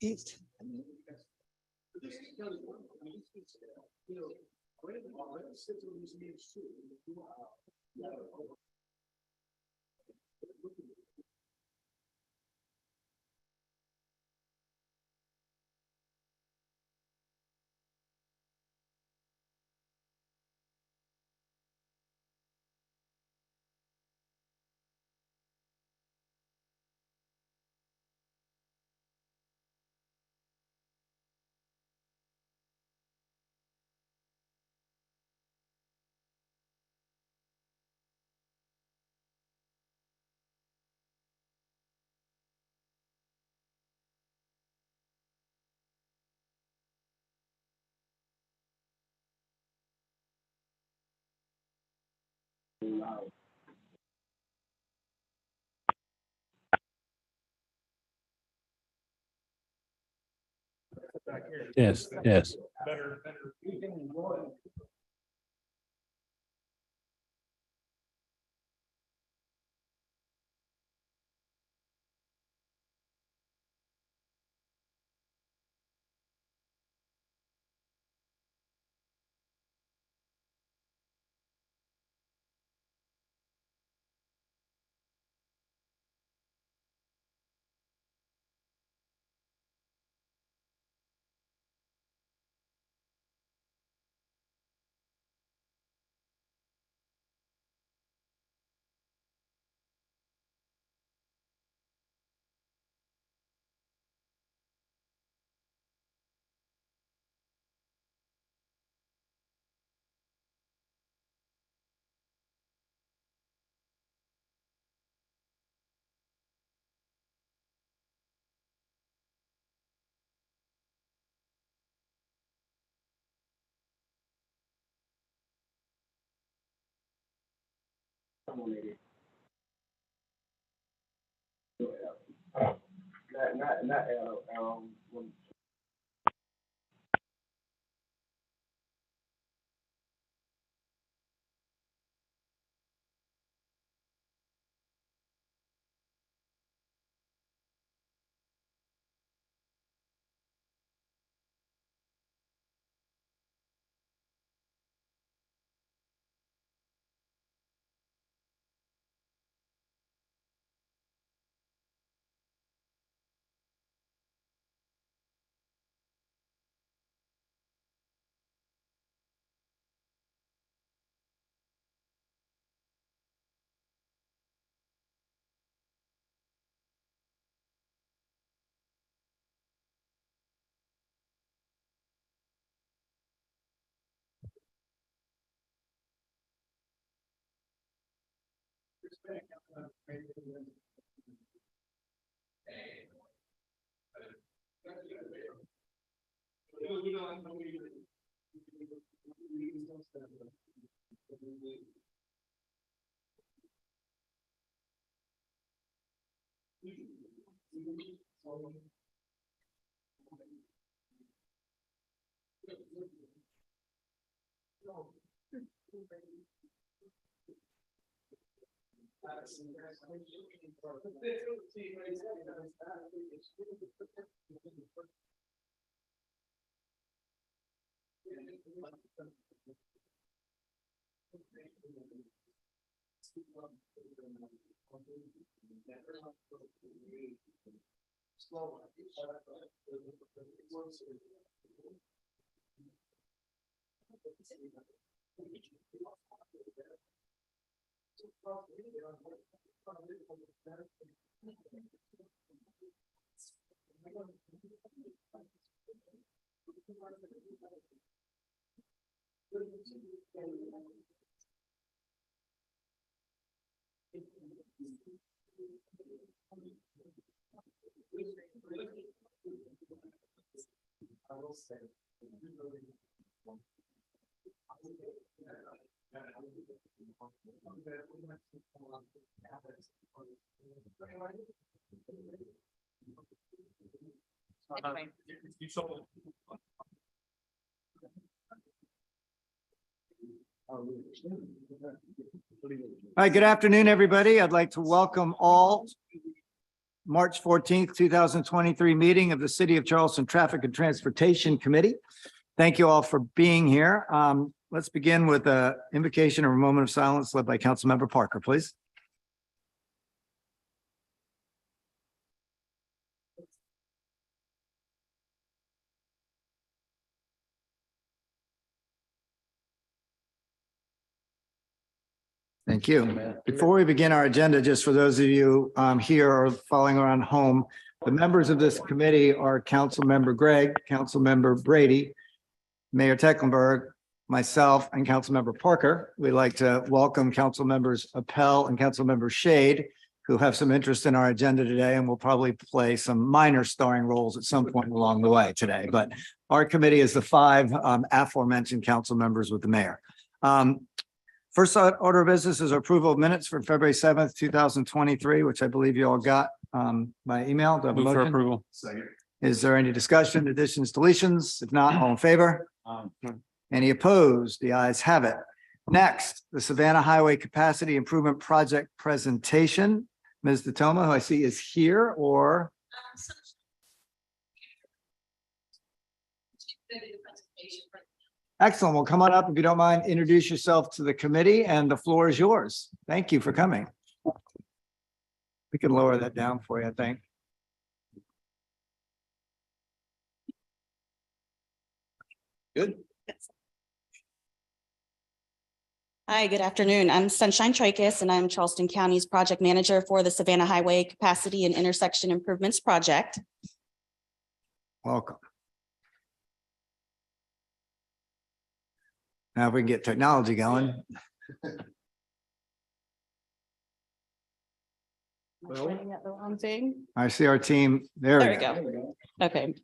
East. Yes, yes. Hi, good afternoon, everybody. I'd like to welcome all March 14th, 2023 meeting of the City of Charleston Traffic and Transportation Committee. Thank you all for being here. Let's begin with an invocation or a moment of silence led by Councilmember Parker, please. Thank you. Before we begin our agenda, just for those of you here or following around home, the members of this committee are Councilmember Gregg, Councilmember Brady, Mayor Tecklenburg, myself, and Councilmember Parker. We'd like to welcome Council Members Appel and Councilmember Shade, who have some interest in our agenda today and will probably play some minor starring roles at some point along the way today. But our committee is the five aforementioned council members with the mayor. First order of business is approval of minutes for February 7th, 2023, which I believe you all got by email. Do I have a Move for motion? approval. Is there any discussion, additions, deletions? If not, all in favor? Any opposed? The ayes have it. Next, the Savannah Highway Capacity Improvement Project presentation. Ms. Detoma, who I see is here, or? Excellent. Well, come on up if you don't mind. Introduce yourself to the committee and the floor is yours. Thank you for coming. We can lower that down for you, I think. Good. Hi, good afternoon. I'm Sunshine Tricus and I'm Charleston County's project manager for the Savannah Highway Capacity and Intersection Improvements Project. Welcome. Now if we can get technology going. Am I pointing at the wrong thing? I see our team. There we go. Okay.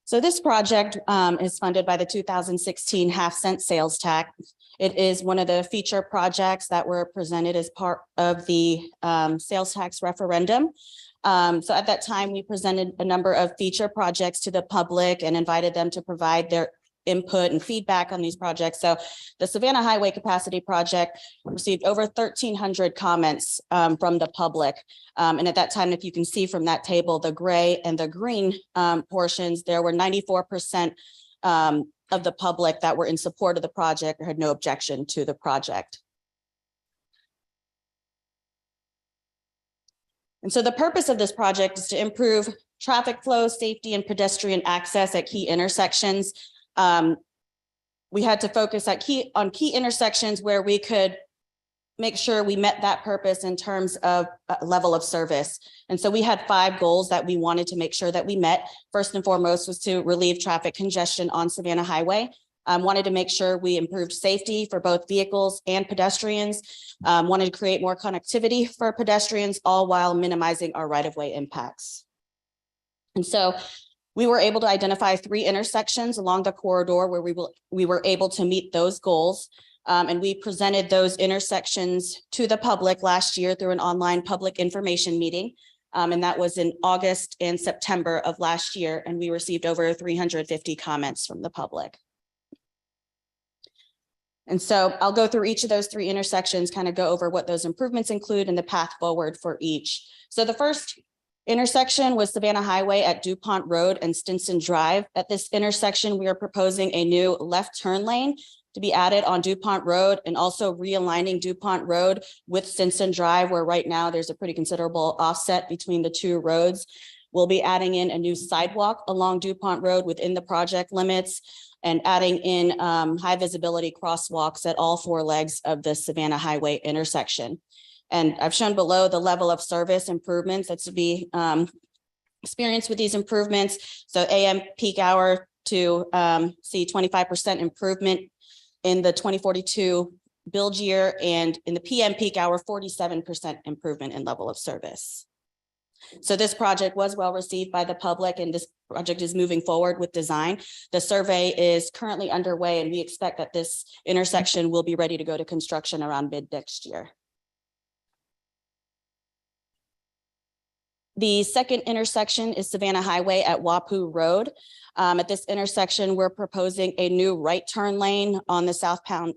So this project is funded by the 2016 half-cent sales tax. It is one of the feature projects that were presented as part of the sales tax referendum. So at that time, we presented a number of feature projects to the public and invited them to provide their input and feedback on these projects. So the Savannah Highway Capacity Project received over 1,300 comments from the public. And at that time, if you can see from that table, the gray and the green portions, there were 94% of the public that were in support of the project or had no objection to the project. And so the purpose of this project is to improve traffic flow, safety, and pedestrian access at key intersections. We had to focus on key intersections where we could make sure we met that purpose in terms of level of service. And so we had 5 goals that we wanted to make sure that we met. First and foremost was to relieve traffic congestion on Savannah Highway. Wanted to make sure we improved safety for both vehicles and pedestrians. Wanted to create more connectivity for pedestrians, all while minimizing our right-of-way impacts. And so we were able to identify 3 intersections along the corridor where we were able to meet those goals. And we presented those intersections to the public last year through an online public information meeting. And that was in August and September of last year. And we received over 350 comments from the public. And so I'll go through each of those 3 intersections, kind of go over what those improvements include and the path forward for each. So the first intersection was Savannah Highway at DuPont Road and Stinson Drive. At this intersection, we are proposing a new left turn lane to be added on DuPont Road and also realigning DuPont Road with Stinson Drive, where right now there's a pretty considerable offset between the 2 roads. We'll be adding in a new sidewalk along DuPont Road within the project limits and adding in high visibility crosswalks at all 4 legs of the Savannah Highway intersection. And I've shown below the level of service improvements that's to be experienced with these improvements. So AM peak hour to see 25% improvement in the 2042 build year, and in the PM peak hour, 47% improvement in level of service. So this project was well received by the public, and this project is moving forward with design. The survey is currently underway, and we expect that this intersection will be ready to go to construction around mid next year. The second intersection is Savannah Highway at Wapu Road. At this intersection, we're proposing a new right turn lane on the southbound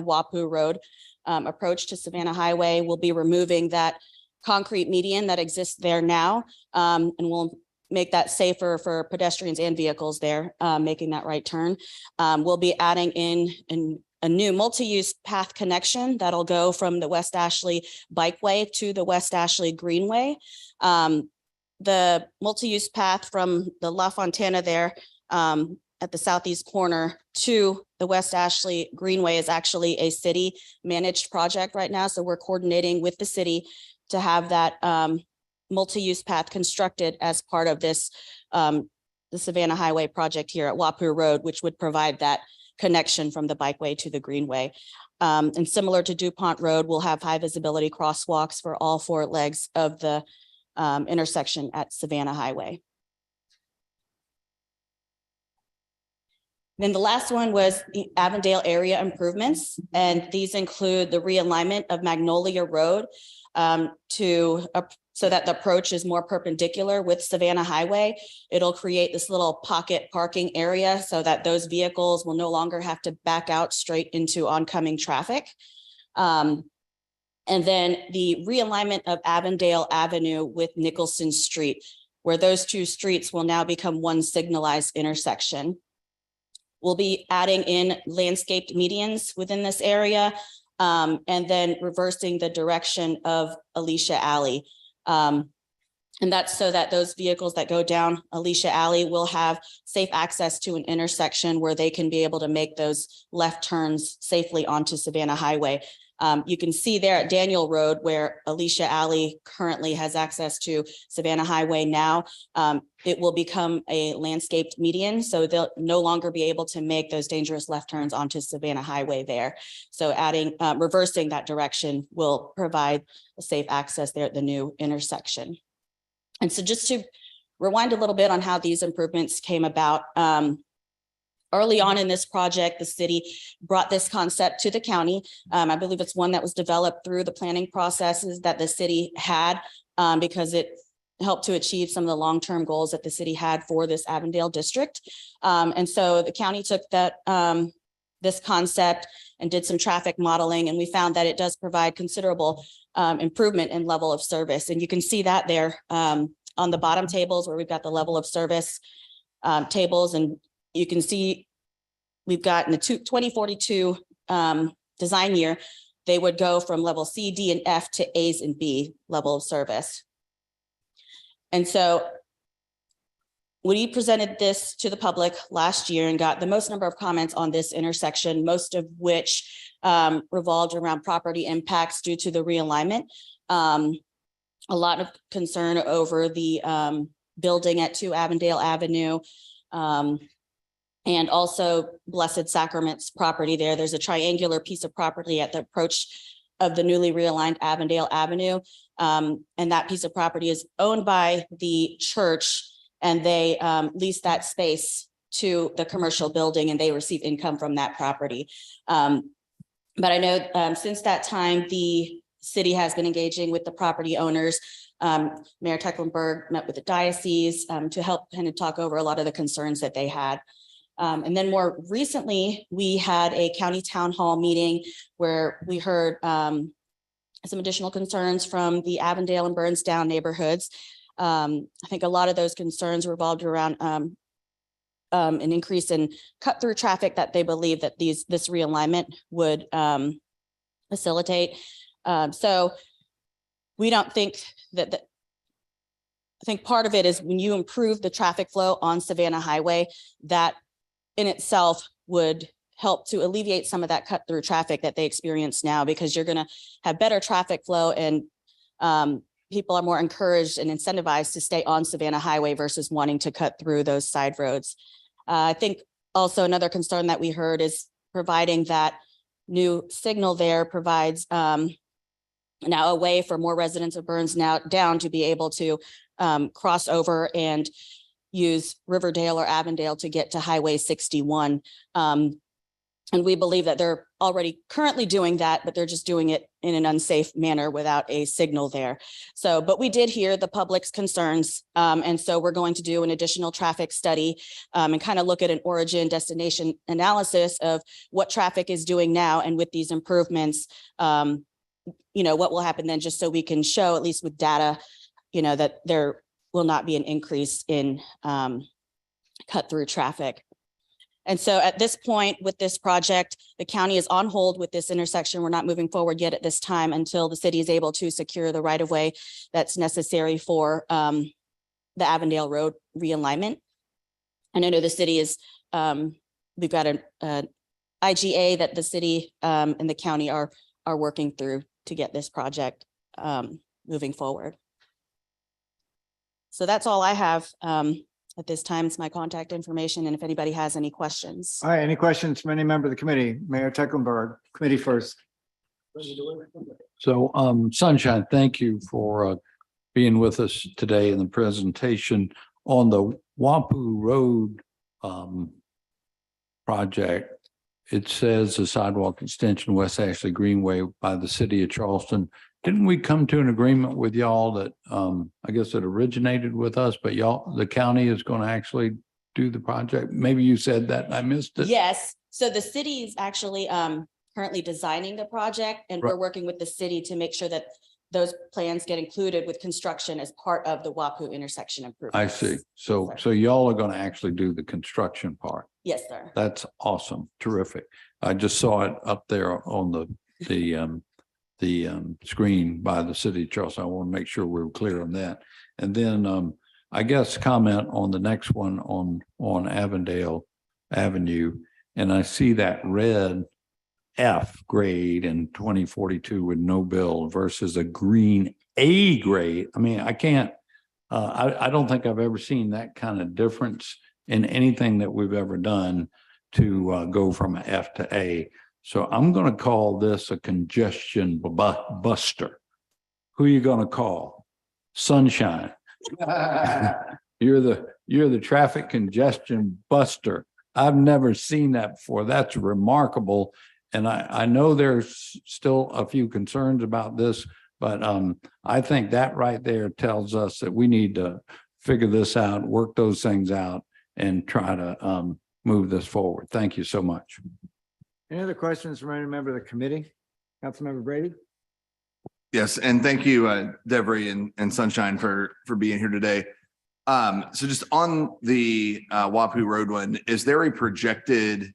Wapu Road approach to Savannah Highway. We'll be removing that concrete median that exists there now. And we'll make that safer for pedestrians and vehicles there, making that right turn. We'll be adding in a new multi-use path connection that'll go from the West Ashley Bikeway to the West Ashley Greenway. The multi-use path from the La Fontana there at the southeast corner to the West Ashley Greenway is actually a city managed project right now. So we're coordinating with the city to have that multi-use path constructed as part of this, the Savannah Highway project here at Wapu Road, which would provide that connection from the bikeway to the Greenway. And similar to DuPont Road, we'll have high visibility crosswalks for all 4 legs of the intersection at Savannah Highway. Then the last one was the Avondale area improvements, and these include the realignment of Magnolia Road so that the approach is more perpendicular with Savannah Highway. It'll create this little pocket parking area so that those vehicles will no longer have to back out straight into oncoming traffic. And then the realignment of Avondale Avenue with Nicholson Street, where those 2 streets will now become one signalized intersection. We'll be adding in landscaped medians within this area, and then reversing the direction of Alicia Alley. And that's so that those vehicles that go down Alicia Alley will have safe access to an intersection where they can be able to make those left turns safely onto Savannah Highway. You can see there at Daniel Road where Alicia Alley currently has access to Savannah Highway now. It will become a landscaped median, so they'll no longer be able to make those dangerous left turns onto Savannah Highway there. So reversing that direction will provide a safe access there at the new intersection. And so just to rewind a little bit on how these improvements came about, early on in this project, the city brought this concept to the county. I believe it's one that was developed through the planning processes that the city had, because it helped to achieve some of the long-term goals that the city had for this Avondale district. And so the county took that this concept and did some traffic modeling, and we found that it does provide considerable improvement in level of service. And you can see that there on the bottom tables where we've got the level of service tables, and you can see we've got in the 2042 design year, they would go from level C, D, and F to A's and B level of service. And so we presented this to the public last year and got the most number of comments on this intersection, most of which revolved around property impacts due to the realignment. A lot of concern over the building at 2 Avondale Avenue, and also Blessed Sacrament's property there. There's a triangular piece of property at the approach of the newly realigned Avondale Avenue. And that piece of property is owned by the church, and they lease that space to the commercial building, and they receive income from that property. But I know since that time, the city has been engaging with the property owners. Mayor Tecklenburg met with the diocese to help kind of talk over a lot of the concerns that they had. And then more recently, we had a county town hall meeting where we heard some additional concerns from the Avondale and Burnsdown neighborhoods. I think a lot of those concerns revolved around an increase in cut through traffic that they believe that this realignment would facilitate. So we don't think that I think part of it is when you improve the traffic flow on Savannah Highway, that in itself would help to alleviate some of that cut through traffic that they experience now, because you're going to have better traffic flow, and people are more encouraged and incentivized to stay on Savannah Highway versus wanting to cut through those side roads. I think also another concern that we heard is providing that new signal there provides now a way for more residents of Burnsdown to be able to cross over and use Riverdale or Avondale to get to Highway 61. And we believe that they're already currently doing that, but they're just doing it in an unsafe manner without a signal there. So, but we did hear the public's concerns. And so we're going to do an additional traffic study and kind of look at an origin destination analysis of what traffic is doing now. And with these improvements, what will happen then, just so we can show, at least with data, that there will not be an increase in cut through traffic. And so at this point with this project, the county is on hold with this intersection. We're not moving forward yet at this time until the city is able to secure the right of way that's necessary for the Avondale Road realignment. And I know the city is, we've got an IGA that the city and the county are working through to get this project moving forward. So that's all I have. At this time, it's my contact information, and if anybody has any questions. All right, any questions from any member of the committee? Mayor Tecklenburg, committee first. So, Sunshine, thank you for being with us today in the presentation on the Wapu Road project. It says the sidewalk extension West Ashley Greenway by the city of Charleston. Didn't we come to an agreement with y'all that I guess it originated with us, but y'all, the county is going to actually do the project? Maybe you said that and I missed it. Yes, so the city is actually currently designing the project, and we're working with the city to make sure that those plans get included with construction as part of the Wapu intersection improvement. I see. So y'all are going to actually do the construction part. Yes, sir. That's awesome. Terrific. I just saw it up there on the screen by the city of Charleston. I want to make sure we're clear on that. And then I guess comment on the next one on Avondale Avenue. And I see that red F grade in 2042 with no bill versus a green A grade. I mean, I can't, I don't think I've ever seen that kind of difference in anything that we've ever done to go from an F to A. So I'm going to call this a congestion buster. Who are you going to call? Sunshine. You're the traffic congestion buster. I've never seen that before. That's remarkable. And I know there's still a few concerns about this, but I think that right there tells us that we need to figure this out, work those things out, and try to move this forward. Thank you so much. Any other questions from any member of the committee? Councilmember Brady? Yes, and thank you, Devery and Sunshine for being here today. So just on the Wapu Road one, is there a projected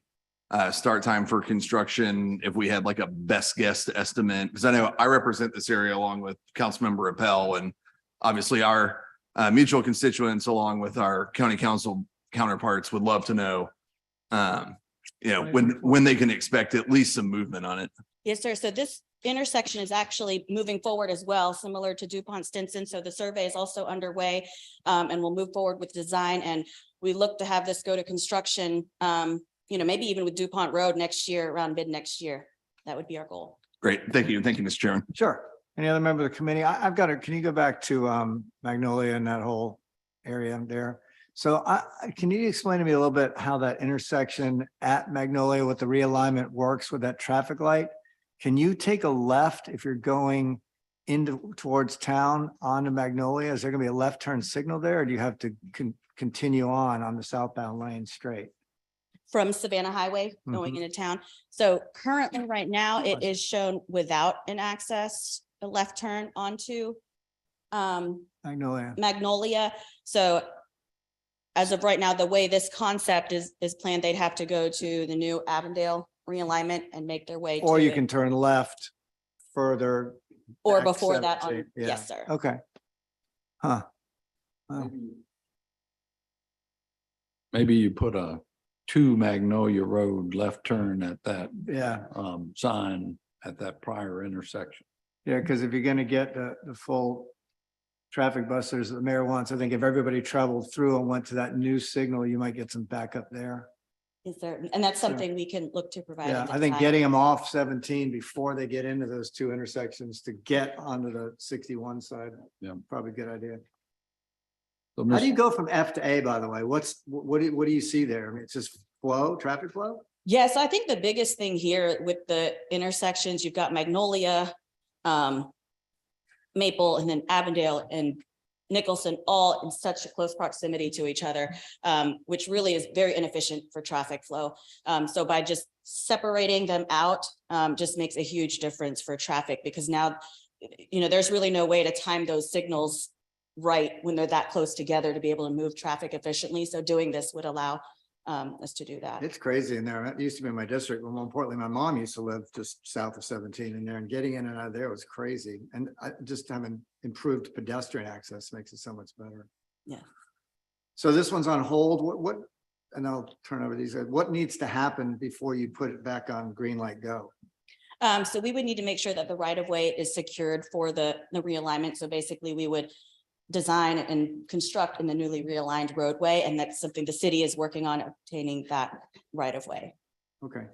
start time for construction if we had like a best guess estimate? Because I know I represent this area along with Councilmember Appel, and obviously our mutual constituents along with our county council counterparts would love to know when they can expect at least some movement on it. Yes, sir. So this intersection is actually moving forward as well, similar to DuPont Stinson. So the survey is also underway, and we'll move forward with design. And we look to have this go to construction, maybe even with DuPont Road next year, around mid next year. That would be our goal. Great. Thank you. Thank you, Mr. Chairman. Sure. Any other member of the committee? I've got can you go back to Magnolia and that whole area there? So can you explain to me a little bit how that intersection at Magnolia with the realignment works with that traffic light? Can you take a left if you're going towards town onto Magnolia? Is there going to be a left turn signal there, or do you have to continue on the southbound lane straight? From Savannah Highway going into town. So currently right now it is shown without an access, a left turn onto Magnolia. So as of right now, the way this concept is planned, they'd have to go to the new Avondale realignment and make their way. Or you can turn left further. Or before that on, yes, sir. Okay. Huh. Maybe you put a to Magnolia Road left turn at that sign at that prior intersection. Yeah, because if you're going to get the full traffic busters the mayor wants, I think if everybody traveled through and went to that new signal, you might get some backup there. Is there, and that's something we can look to provide. Yeah, I think getting them off 17 before they get into those two intersections to get onto the 61 side. Yeah, probably a good idea. So how do you go from F to A, by the way? What do you see there? I mean, it's just traffic flow? Yes, I think the biggest thing here with the intersections, you've got Magnolia, Maple, and then Avondale, and Nicholson, all in such a close proximity to each other, which really is very inefficient for traffic flow. So by just separating them out, just makes a huge difference for traffic, because now, there's really no way to time those signals right when they're that close together to be able to move traffic efficiently. So doing this would allow us to do that. It's crazy in there. It used to be in my district, but more importantly, my mom used to live just south of 17 in there, and getting in and out of there was crazy. And just having improved pedestrian access makes it so much better. Yeah. So this one's on hold. What, and I'll turn over these. What needs to happen before you put it back on green light go? So we would need to make sure that the right of way is secured for the realignment. So basically we would design and construct in the newly realigned roadway. And that's something the city is working on, obtaining that right of way. Okay.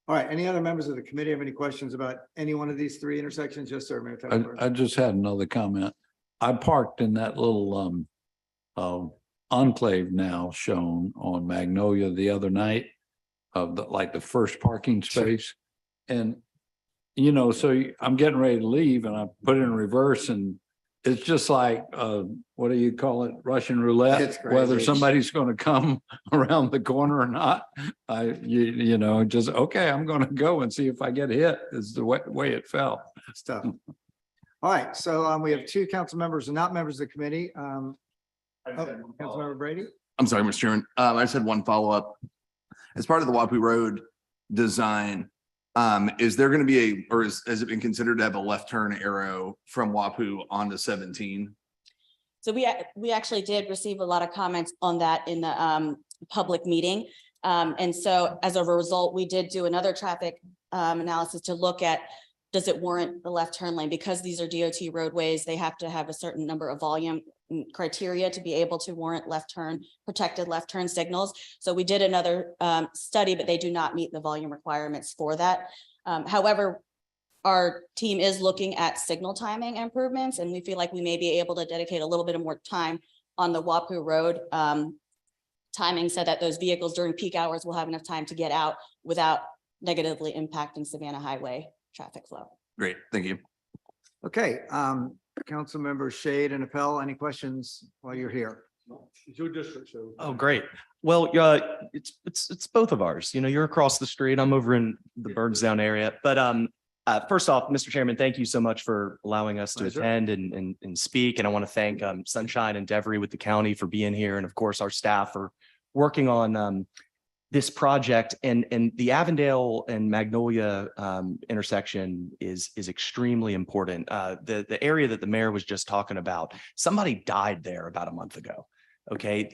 All right. Any other members of the committee have any questions about any one of these three intersections? Yes, sir. Mayor Tucker. I just had another comment. I parked in that little enclave now shown on Magnolia the other night of the first parking space. And, so I'm getting ready to leave and I put it in reverse, and it's just like, what do you call it? Russian roulette, It's crazy. whether somebody's going to come around the corner or not. Just, okay, I'm going to go and see if I get hit, is the way it felt. Stuff. All right. So we have two council members and not members of the committee. Councilmember Brady. I'm sorry, Mr. Chairman. I just had one follow-up. As part of the Wapu Road design, is there going to be has it been considered to have a left turn arrow from Wapu onto 17? So we actually did receive a lot of comments on that in the public meeting. And so as a result, we did do another traffic analysis to look at, does it warrant the left turn lane? Because these are DOT roadways, they have to have a certain number of volume criteria to be able to warrant protected left turn signals. So we did another study, but they do not meet the volume requirements for that. However, our team is looking at signal timing improvements, and we feel like we may be able to dedicate a little bit of more time on the Wapu Road timing, so that those vehicles during peak hours will have enough time to get out without negatively impacting Savannah Highway traffic flow. Great, thank you. Okay. Council members Shade and Appel, any questions while you're here? It's your district, so. Oh, great. Well, it's both of ours. You're across the street. I'm over in the Burnsdown area. But first off, Mr. Chairman, thank you so much for allowing us to attend and speak. And I want to thank Sunshine and Devery with the county for being here, and of course our staff for working on this project. And the Avondale and Magnolia intersection is extremely important. The area that the mayor was just talking about, somebody died there about a month ago. Okay,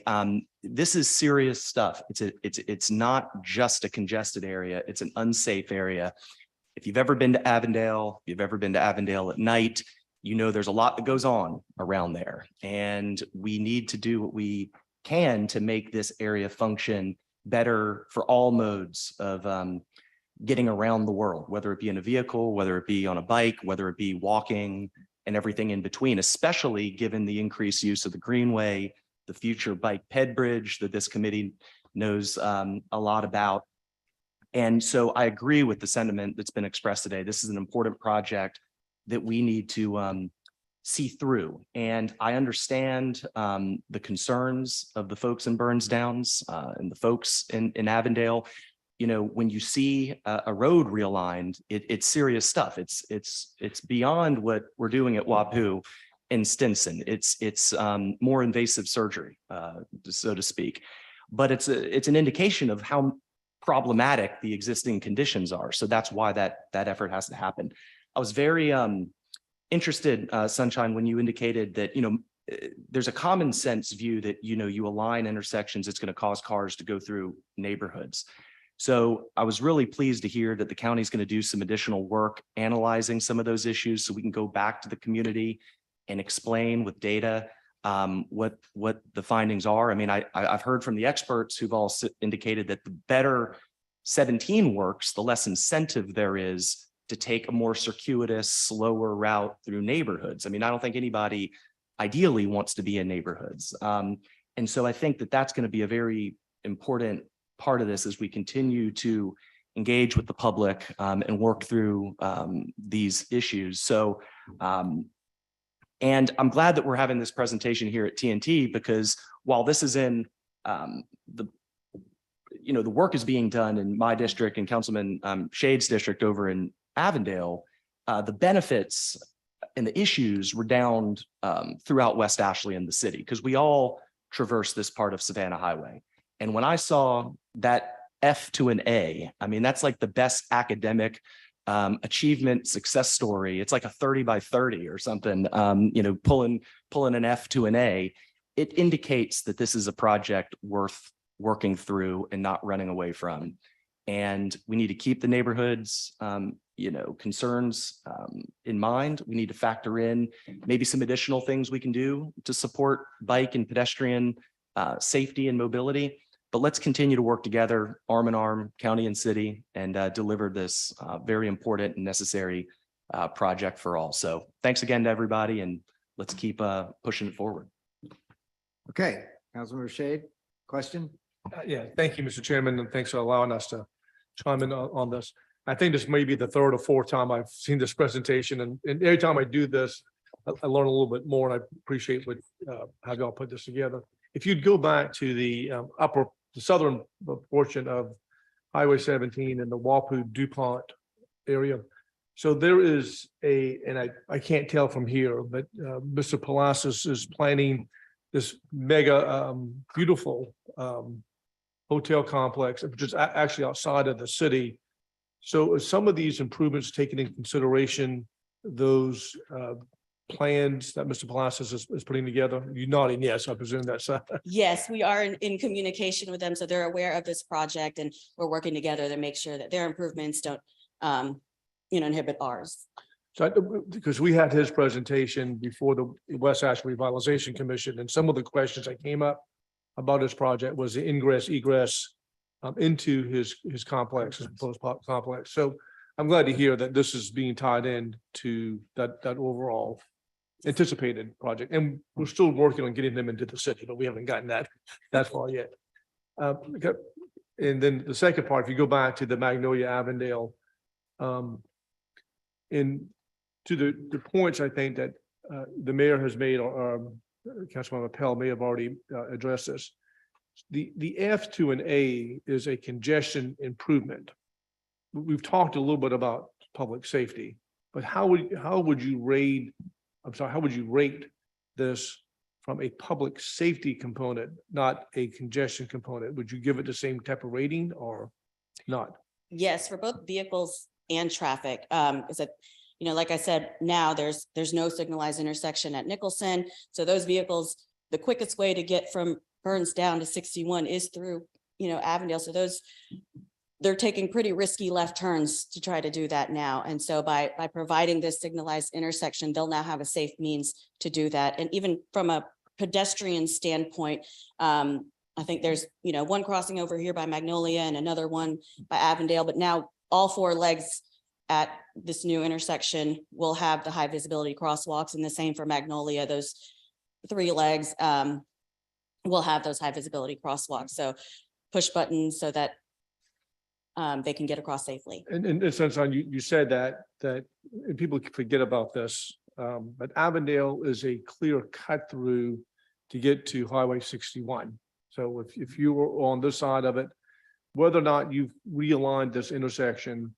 this is serious stuff. It's not just a congested area. It's an unsafe area. If you've ever been to Avondale, at night, there's a lot that goes on around there, and we need to do what we can to make this area function better for all modes of getting around the world, whether it be in a vehicle, whether it be on a bike, whether it be walking, and everything in between, especially given the increased use of the Greenway, the future bike ped bridge that this committee knows a lot about. And so I agree with the sentiment that's been expressed today. This is an important project that we need to see through. And I understand the concerns of the folks in Burnsdowns and the folks in Avondale. When you see a road realigned, it's serious stuff. It's beyond what we're doing at Wapu in Stinson. It's more invasive surgery, so to speak. But it's an indication of how problematic the existing conditions are. So that's why that effort has to happen. I was very interested, Sunshine, when you indicated that, there's a common sense view that, you align intersections, it's going to cause cars to go through neighborhoods. So I was really pleased to hear that the county is going to do some additional work analyzing some of those issues so we can go back to the community and explain with data what the findings are. I mean, I've heard from the experts who've all indicated that the better 17 works, the less incentive there is to take a more circuitous, slower route through neighborhoods. I mean, I don't think anybody ideally wants to be in neighborhoods. And so I think that that's going to be a very important part of this as we continue to engage with the public and work through these issues. So And I'm glad that we're having this presentation here at TNT, because while this is in the work is being done in my district and Councilman Shade's district over in Avondale, the benefits and the issues redound throughout West Ashley and the city, because we all traverse this part of Savannah Highway. And when I saw that F to an A, I mean, that's like the best academic achievement success story. It's like a 30 by 30 or something, pulling an F to an A. It indicates that this is a project worth working through and not running away from. And we need to keep the neighborhoods, concerns in mind. We need to factor in maybe some additional things we can do to support bike and pedestrian safety and mobility. But let's continue to work together, arm in arm, county and city, and deliver this very important and necessary project for all. So thanks again to everybody, and let's keep pushing it forward. Okay, Councilmember Shade, question? Yeah, thank you, Mr. Chairman, and thanks for allowing us to chime in on this. I think this may be the third or fourth time I've seen this presentation, and every time I do this, I learn a little bit more, and I appreciate how y'all put this together. If you'd go back to the southern portion of Highway 17 and the Wapu DuPont area. So there is and I can't tell from here, but Mr. Palacios is planning this mega beautiful hotel complex, which is actually outside of the city. So are some of these improvements taken in consideration, those plans that Mr. Palacios is putting together? You're nodding yes, I presume that's Yes, we are in communication with them, so they're aware of this project, and we're working together to make sure that their improvements don't inhibit ours. So because we had his presentation before the West Ashley Revitalization Commission, and some of the questions that came up about this project was the ingress egress into his complex, his proposed complex. So I'm glad to hear that this is being tied in to that overall anticipated project, and we're still working on getting them into the city, but we haven't gotten that far yet. And then the second part, if you go back to the Magnolia Avondale, in to the points I think that the mayor has made, or Councilmember Pell may have already addressed this. The F to an A is a congestion improvement. We've talked a little bit about public safety, but how would you rate this from a public safety component, not a congestion component? Would you give it the same type of rating or not? Yes, for both vehicles and traffic. Is that, like I said, now there's no signalized intersection at Nicholson. So those vehicles, the quickest way to get from Burns down to 61 is through, Avondale. So they're taking pretty risky left turns to try to do that now. And so by providing this signalized intersection, they'll now have a safe means to do that. And even from a pedestrian standpoint, I think there's, one crossing over here by Magnolia and another one by Avondale, but now all four legs at this new intersection will have the high visibility crosswalks, and the same for Magnolia. Those three legs will have those high visibility crosswalks. So push buttons so that they can get across safely. And in sense, you said that and people forget about this, but Avondale is a clear cut through to get to Highway 61. So if you were on this side of it, whether or not you've realigned this intersection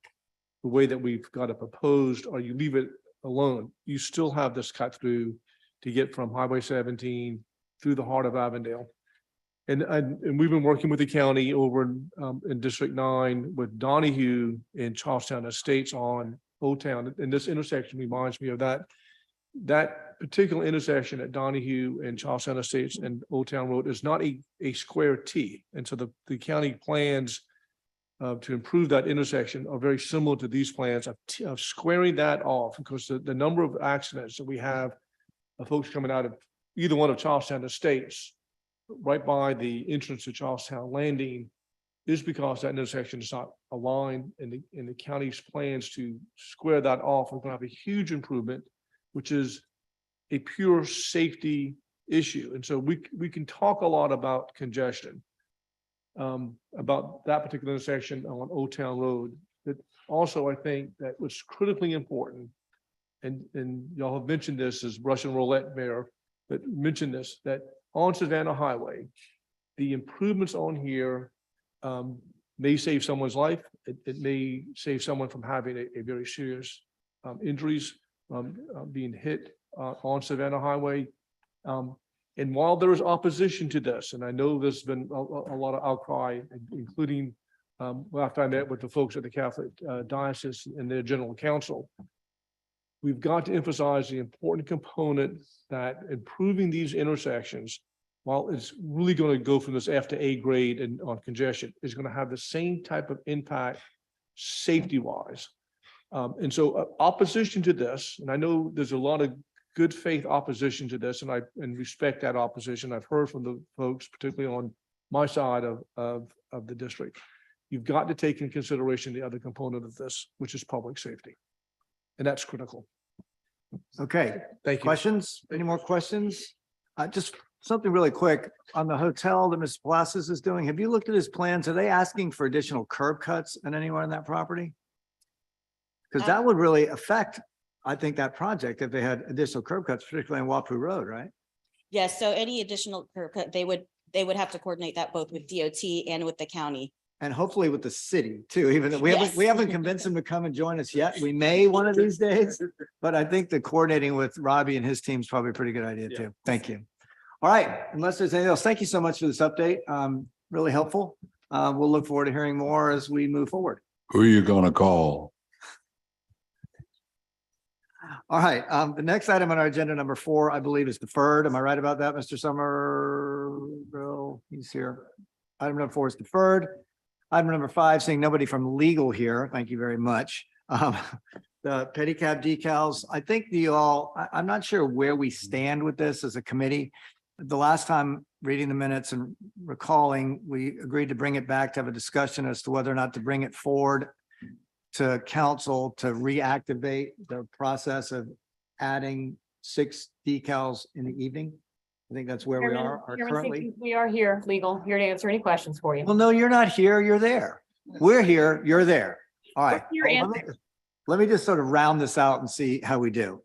the way that we've got it proposed, or you leave it alone, you still have this cut through to get from Highway 17 through the heart of Avondale. And we've been working with the county over in District 9 with Donahue and Charleston Estates on Old Town. And this intersection reminds me of that particular intersection at Donahue and Charleston Estates and Old Town Road is not a square T. And so the county plans to improve that intersection are very similar to these plans of squaring that off, because the number of accidents that we have of folks coming out of either one of Charlestown Estates right by the entrance to Charlestown Landing is because that intersection is not aligned, and the county's plans to square that off are going to have a huge improvement, which is a pure safety issue. And so we can talk a lot about congestion, about that particular intersection on Old Town Road. But also I think that what's critically important and y'all have mentioned this as Russian roulette, Mayor, but mentioned this, that on Savannah Highway, the improvements on here may save someone's life. It may save someone from having a very serious injuries, being hit on Savannah Highway. And while there is opposition to this, and I know there's been a lot of outcry, including after I met with the folks at the Catholic Diocese and their general council, we've got to emphasize the important component that improving these intersections, while it's really going to go from this F to A grade and on congestion, is going to have the same type of impact safety wise. And so opposition to this, and I know there's a lot of good faith opposition to this, and I respect that opposition. I've heard from the folks, particularly on my side of the district. You've got to take in consideration the other component of this, which is public safety. And that's critical. Okay, Thank you. questions? Any more questions? Just something really quick on the hotel that Mr. Palacios is doing. Have you looked at his plans? Are they asking for additional curb cuts and anywhere on that property? Because that would really affect, I think, that project if they had additional curb cuts, particularly on Wapu Road, right? Yes, so any additional curb cut, they would have to coordinate that both with DOT and with the county. And hopefully with the city too, even though we Yes. haven't convinced them to come and join us yet. We may one of these days, but I think the coordinating with Robbie and his team is probably a pretty good idea too. Thank you. All right, unless there's anything else, thank you so much for this update. Really helpful. We'll look forward to hearing more as we move forward. Who are you gonna call? All right, the next item on our agenda, number 4, I believe is deferred. Am I right about that, Mr. Somerville? He's here. Item number 4 is deferred. Item number 5, seeing nobody from legal here. Thank you very much. The pedicab decals, I think I'm not sure where we stand with this as a committee. The last time reading the minutes and recalling, we agreed to bring it back to have a discussion as to whether or not to bring it forward to council to reactivate the process of adding 6 decals in the evening. I think that's where we are currently. We are here, legal, here to answer any questions for you. Well, no, you're not here. You're there. We're here. You're there. All right. We're here Let me just sort of round this out and see how we do.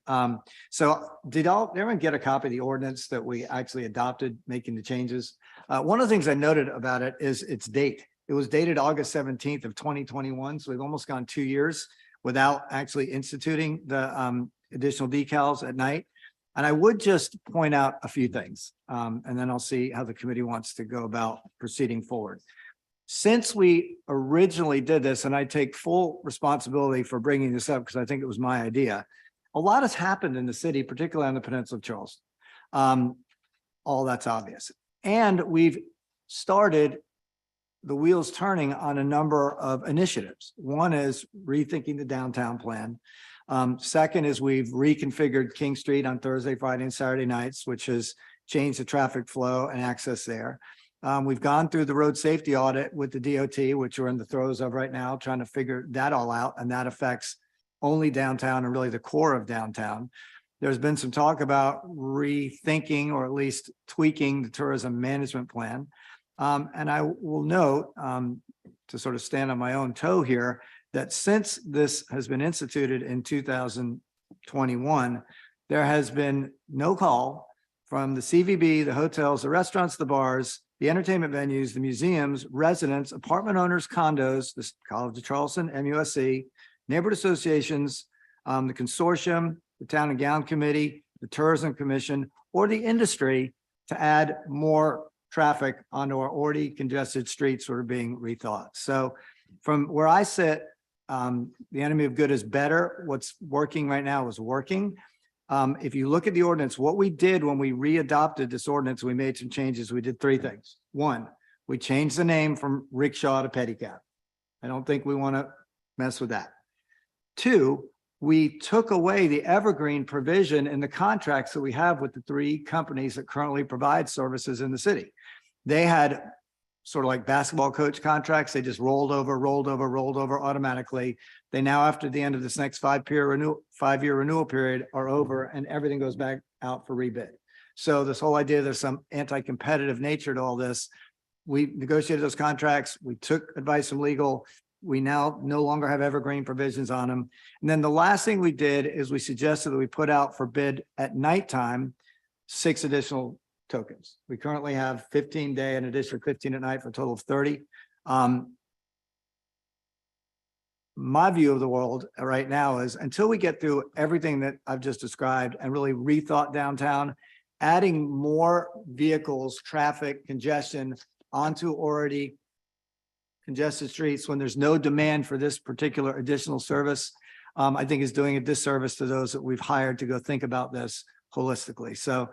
So did everyone get a copy of the ordinance that we actually adopted, making the changes? One of the things I noted about it is its date. It was dated August 17th of 2021. So we've almost gone 2 years without actually instituting the additional decals at night. And I would just point out a few things, and then I'll see how the committee wants to go about proceeding forward. Since we originally did this, and I take full responsibility for bringing this up because I think it was my idea, a lot has happened in the city, particularly on the peninsula of Charleston. All that's obvious. And we've started the wheels turning on a number of initiatives. One is rethinking the downtown plan. Second is we've reconfigured King Street on Thursday, Friday, and Saturday nights, which has changed the traffic flow and access there. We've gone through the road safety audit with the DOT, which we're in the throes of right now, trying to figure that all out. And that affects only downtown and really the core of downtown. There's been some talk about rethinking or at least tweaking the tourism management plan. And I will note, to sort of stand on my own toe here, that since this has been instituted in 2021, there has been no call from the CVB, the hotels, the restaurants, the bars, the entertainment venues, the museums, residents, apartment owners, condos, the College of Charleston, MUSC, neighborhood associations, the consortium, the Town and Gown Committee, the Tourism Commission, or the industry to add more traffic onto our already congested streets that are being rethought. So from where I sit, the enemy of good is better. What's working right now is working. If you look at the ordinance, what we did when we readopted this ordinance, we made some changes. We did 3 things. 1, we changed the name from rickshaw to pedicab. I don't think we want to mess with that. 2, we took away the evergreen provision in the contracts that we have with the 3 companies that currently provide services in the city. They had sort of like basketball coach contracts. They just rolled over automatically. They now, after the end of this next 5-year renewal period, are over and everything goes back out for rebid. So this whole idea there's some anti-competitive nature to all this. We negotiated those contracts. We took advice from legal. we now no longer have evergreen provisions on them. And then the last thing we did is we suggested that we put out for bid at nighttime 6 additional tokens. We currently have 15 day and additional 15 at night for a total of 30. My view of the world right now is until we get through everything that I've just described and really rethought downtown, adding more vehicles, traffic, congestion onto already congested streets when there's no demand for this particular additional service, I think is doing a disservice to those that we've hired to go think about this holistically. So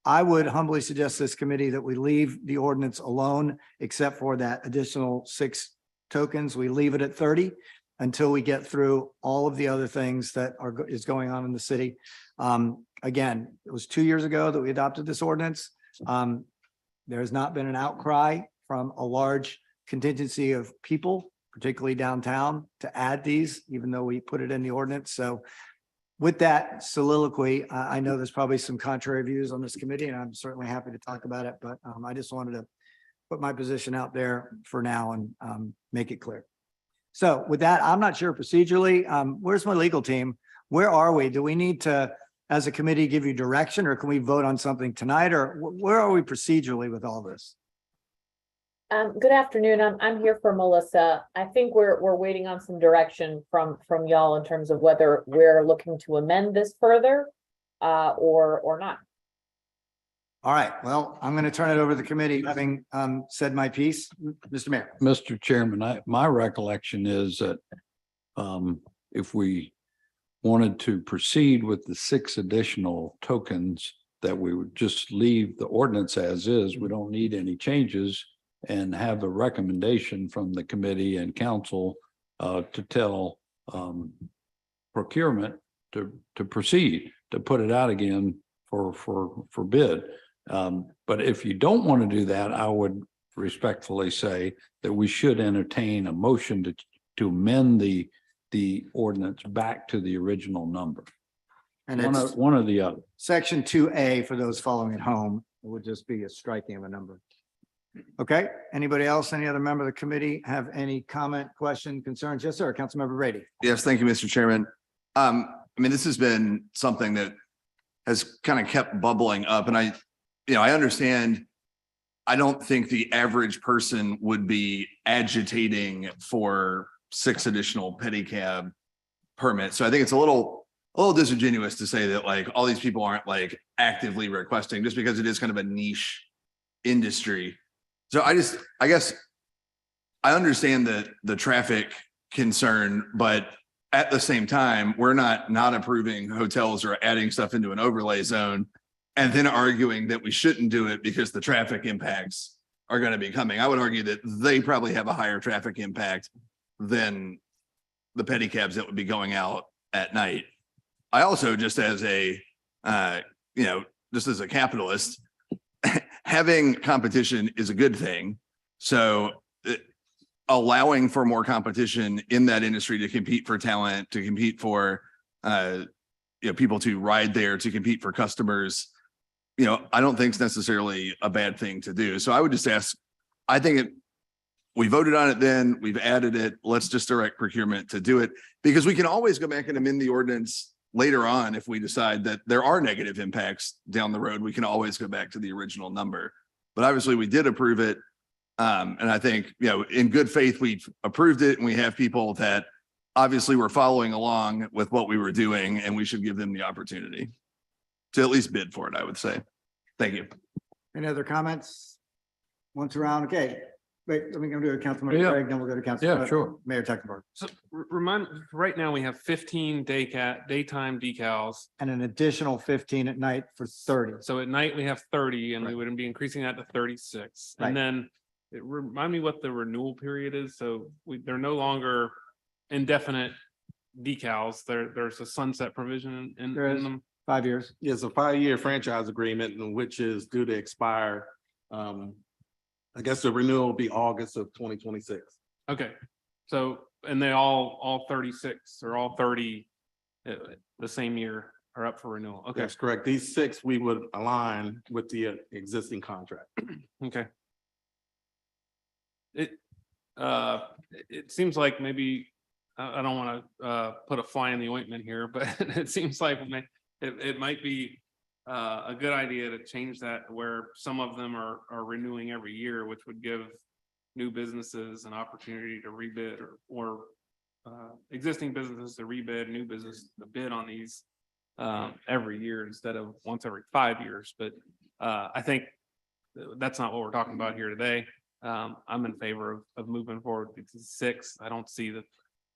I would humbly suggest this committee that we leave the ordinance alone, except for that additional 6 tokens. We leave it at 30 until we get through all of the other things that is going on in the city. Again, it was 2 years ago that we adopted this ordinance. There has not been an outcry from a large contingency of people, particularly downtown, to add these, even though we put it in the ordinance. So with that soliloquy, I know there's probably some contrary views on this committee, and I'm certainly happy to talk about it, but I just wanted to put my position out there for now and make it clear. So with that, I'm not sure procedurally, where's my legal team? Where are we? Do we need to, as a committee, give you direction, or can we vote on something tonight, or where are we procedurally with all this? Good afternoon. I'm here for Melissa. I think we're waiting on some direction from y'all in terms of whether we're looking to amend this further or not. All right, well, I'm going to turn it over to the committee, having said my piece. Mr. Mayor. Mr. Chairman, my recollection is that if we wanted to proceed with the 6 additional tokens, that we would just leave the ordinance as is. We don't need any changes, and have a recommendation from the committee and council to tell procurement to proceed, to put it out again for bid. But if you don't want to do that, I would respectfully say that we should entertain a motion to amend the ordinance back to the original number. And it's One or the other. section 2A for those following at home. It would just be a striking of a number. Okay, anybody else, any other member of the committee have any comment, question, concerns? Yes, sir. Councilmember Brady. Yes, thank you, Mr. Chairman. I mean, this has been something that has kind of kept bubbling up, and I understand. I don't think the average person would be agitating for 6 additional pedicab permits. So I think it's a little disingenuous to say that like all these people aren't like actively requesting, just because it is kind of a niche industry. So I guess I understand the traffic concern, but at the same time, we're not approving hotels or adding stuff into an overlay zone and then arguing that we shouldn't do it because the traffic impacts are going to be coming. I would argue that they probably have a higher traffic impact than the pedicabs that would be going out at night. I also, just as a capitalist, having competition is a good thing. So allowing for more competition in that industry to compete for talent, to compete for people to ride there, to compete for customers, I don't think it's necessarily a bad thing to do. So I would just ask, I think we voted on it then, we've added it, let's just direct procurement to do it, because we can always go back and amend the ordinance later on. If we decide that there are negative impacts down the road, we can always go back to the original number. But obviously we did approve it. And I think, in good faith, we've approved it, and we have people that obviously were following along with what we were doing, and we should give them the opportunity to at least bid for it, I would say. Thank you. Any other comments? Once around, okay. Wait, let me go to Councilmember Yeah. Craig, then we'll go to Council. Yeah, sure. Mayor Tecklenburg. So right now we have 15 daytime decals. And an additional 15 at night for 30. So at night we have 30 and we Right. would be increasing that to 36. Right. And then remind me what the renewal period is. So they're no longer indefinite decals. There's a sunset provision in There is. them. 5 years. It's a 5-year franchise agreement, and which is due to expire. I guess the renewal will be August of 2026. Okay. So, and they all 36 or all 30 the same year are up for renewal. Okay. That's correct. These 6 we would align with the existing contract. Okay. it seems like maybe, I don't want to put a fly in the ointment here, but it seems like it might be a good idea to change that where some of them are renewing every year, which would give new businesses an opportunity to rebid or existing businesses to rebid, new business to bid on these every year instead of once every 5 years. But I think that's not what we're talking about here today. I'm in favor of moving forward with 6. I don't see that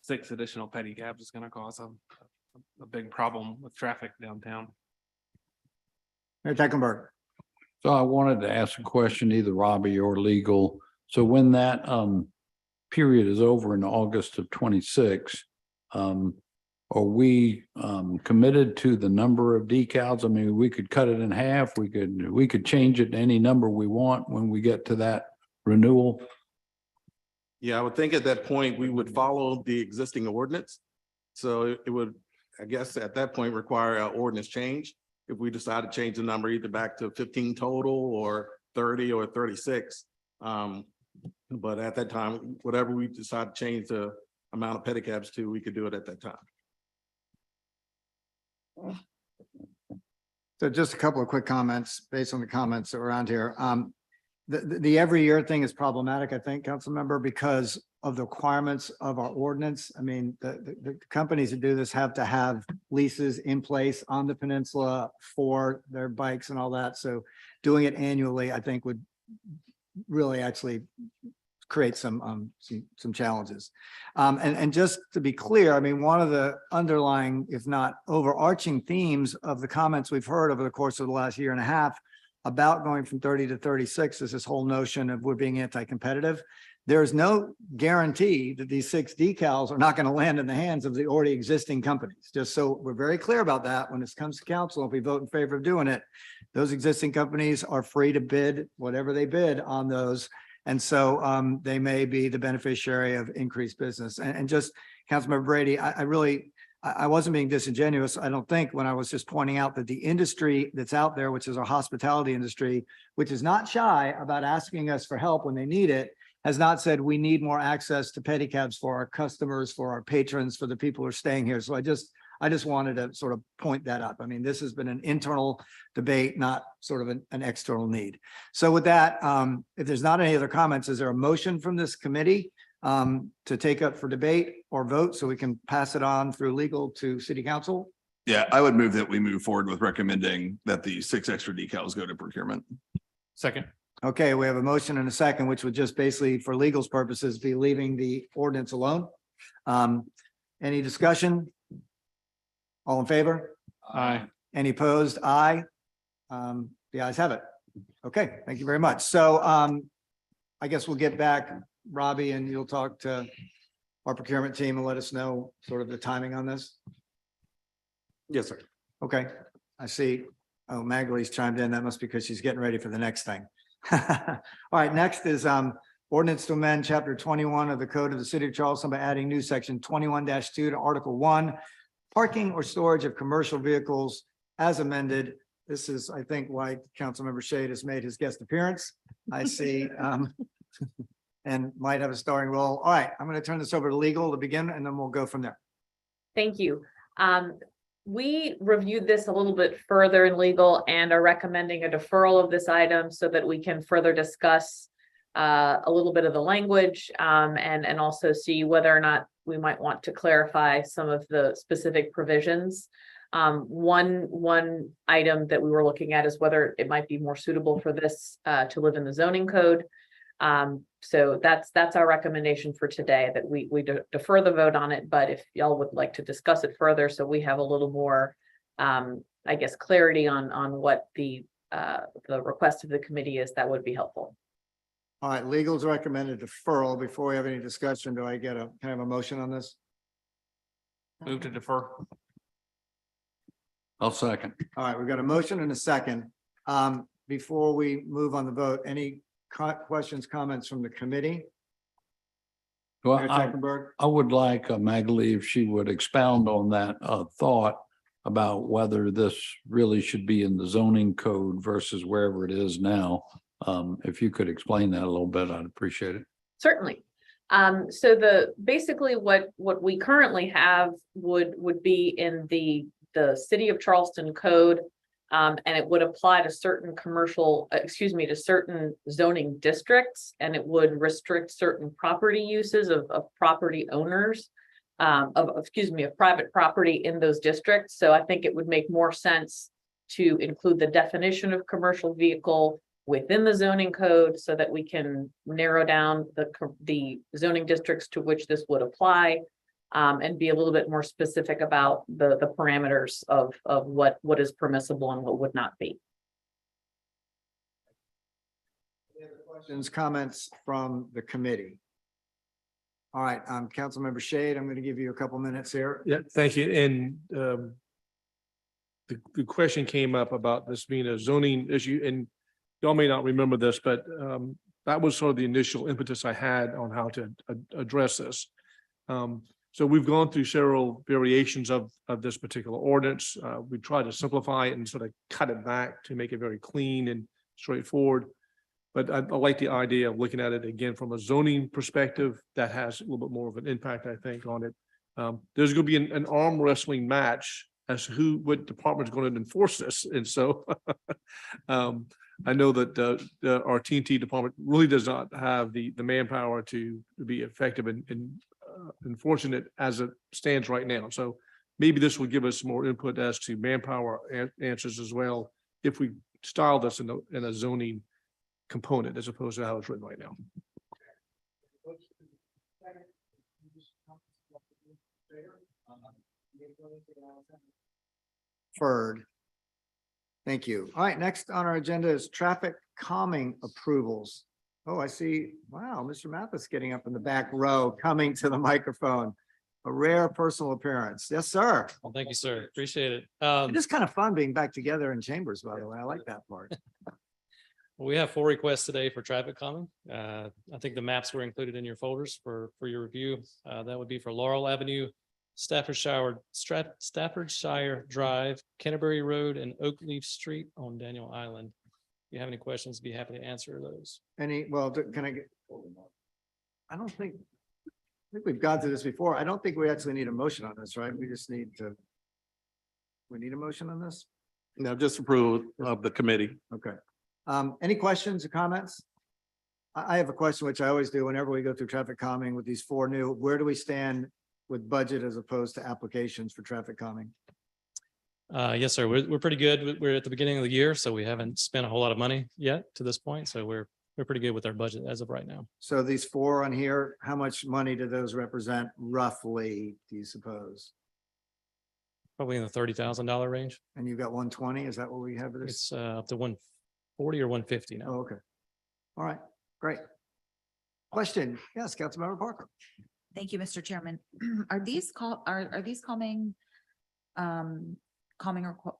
6 additional pedicabs is going to cause a big problem with traffic downtown. Mayor Tecklenburg. So I wanted to ask a question, either Robbie or legal. So when that period is over in August of 26, are we committed to the number of decals? I mean, we could cut it in half. We could change it to any number we want when we get to that renewal. Yeah, I would think at that point, we would follow the existing ordinance. So it would, I guess, at that point require an ordinance change. If we decide to change the number either back to 15 total or 30 or 36. But at that time, whatever we decide to change the amount of pedicabs to, we could do it at that time. So just a couple of quick comments based on the comments around here. The every year thing is problematic, I think, council member, because of the requirements of our ordinance. I mean, the companies that do this have to have leases in place on the peninsula for their bikes and all that. So doing it annually, I think, would really actually create some challenges. And just to be clear, I mean, one of the underlying, if not overarching themes of the comments we've heard over the course of the last year and a half about going from 30 to 36 is this whole notion of we're being anti-competitive. There's no guarantee that these 6 decals are not going to land in the hands of the already existing companies. Just so we're very clear about that when it comes to council, if we vote in favor of doing it, those existing companies are free to bid whatever they bid on those. And so they may be the beneficiary of increased business. And just Councilmember Brady, I wasn't being disingenuous, I don't think, when I was just pointing out that the industry that's out there, which is our hospitality industry, which is not shy about asking us for help when they need it, has not said we need more access to pedicabs for our customers, for our patrons, for the people who are staying here. So I just wanted to sort of point that up. I mean, this has been an internal debate, not sort of an external need. So with that, if there's not any other comments, is there a motion from this committee to take up for debate or vote so we can pass it on through legal to city council? Yeah, I would move that we move forward with recommending that the 6 extra decals go to procurement. Second. Okay, we have a motion and a second, which would just basically, for legal's purposes, be leaving the ordinance alone. Any discussion? All in favor? Aye. Any opposed? Aye. The ayes have it. Okay, thank you very much. So I guess we'll get back, Robbie, and you'll talk to our procurement team and let us know sort of the timing on this. Yes, sir. Okay, I see. Oh, Magley's chimed in. That must be because she's getting ready for the next thing. All right, next is ordinance to amend chapter 21 of the code of the city of Charleston by adding new section 21-2 to article 1, parking or storage of commercial vehicles as amended. This is, I think, why Councilmember Shade has made his guest appearance. I see, and might have a starring role. All right, I'm going to turn this over to legal to begin, and then we'll go from there. Thank you. We reviewed this a little bit further in legal and are recommending a deferral of this item so that we can further discuss a little bit of the language and also see whether or not we might want to clarify some of the specific provisions. One item that we were looking at is whether it might be more suitable for this to live in the zoning code. So that's our recommendation for today, that we defer the vote on it, but if y'all would like to discuss it further, so we have a little more, I guess, clarity on what the request of the committee is, that would be helpful. All right, legal's recommended deferral. Before we have any discussion, do I get a kind of a motion on this? Move to defer. I'll second. All right, we've got a motion and a second. Before we move on the vote, any questions, comments from the committee? Well, Mayor Tecklenburg? I would like Magali, if she would expound on that thought about whether this really should be in the zoning code versus wherever it is now. If you could explain that a little bit, I'd appreciate it. Certainly. Basically what we currently have would be in the city of Charleston code. And it would apply to certain to certain zoning districts, and it would restrict certain property uses of property owners. Of private property in those districts. So I think it would make more sense to include the definition of commercial vehicle within the zoning code so that we can narrow down the zoning districts to which this would apply. And be a little bit more specific about the parameters of what is permissible and what would not be. Any other questions, comments from the committee? All right, Councilmember Shade, I'm going to give you a couple minutes here. Yeah, thank you. And the question came up about this being a zoning issue, and y'all may not remember this, but that was sort of the initial impetus I had on how to address this. So we've gone through several variations of this particular ordinance. We tried to simplify it and sort of cut it back to make it very clean and straightforward. But I like the idea of looking at it again from a zoning perspective that has a little bit more of an impact, I think, on it. There's going to be an arm wrestling match as to what department is going to enforce this. And so I know that our TNT department really does not have the manpower to be effective in enforcing it as it stands right now. So maybe this will give us more input as to manpower answers as well, if we style this in a zoning component as opposed to how it's written right now. Deferred. Thank you. All right, next on our agenda is traffic calming approvals. Oh, I see. Wow, Mr. Mathis getting up in the back row, coming to the microphone. A rare personal appearance. Yes, sir. Well, thank you, sir. Appreciate it. It is kind of fun being back together in chambers, by the way. I like that part. We have 4 requests today for traffic calming. I think the maps were included in your folders for your review. That would be for Laurel Avenue, Staffordshire Drive, Canterbury Road, and Oakleaf Street on Daniel Island. If you have any questions, be happy to answer those. Can I get? I think we've gone through this before. I don't think we actually need a motion on this, right? We just need to. We need a motion on this? No, just approval of the committee. Okay. Any questions or comments? I have a question, which I always do whenever we go through traffic calming with these 4 new. Where do we stand with budget as opposed to applications for traffic calming? Yes, sir. We're pretty good. We're at the beginning of the year, so we haven't spent a whole lot of money yet to this point. So we're pretty good with our budget as of right now. So these 4 on here, how much money do those represent roughly, do you suppose? Probably in the $30,000 range. And you've got 120, is that what we have for this? It's up to 140 or 150 now. Oh, okay. All right, great. Question, yes, Councilmember Parker. Thank you, Mr. Chairman. Are these calming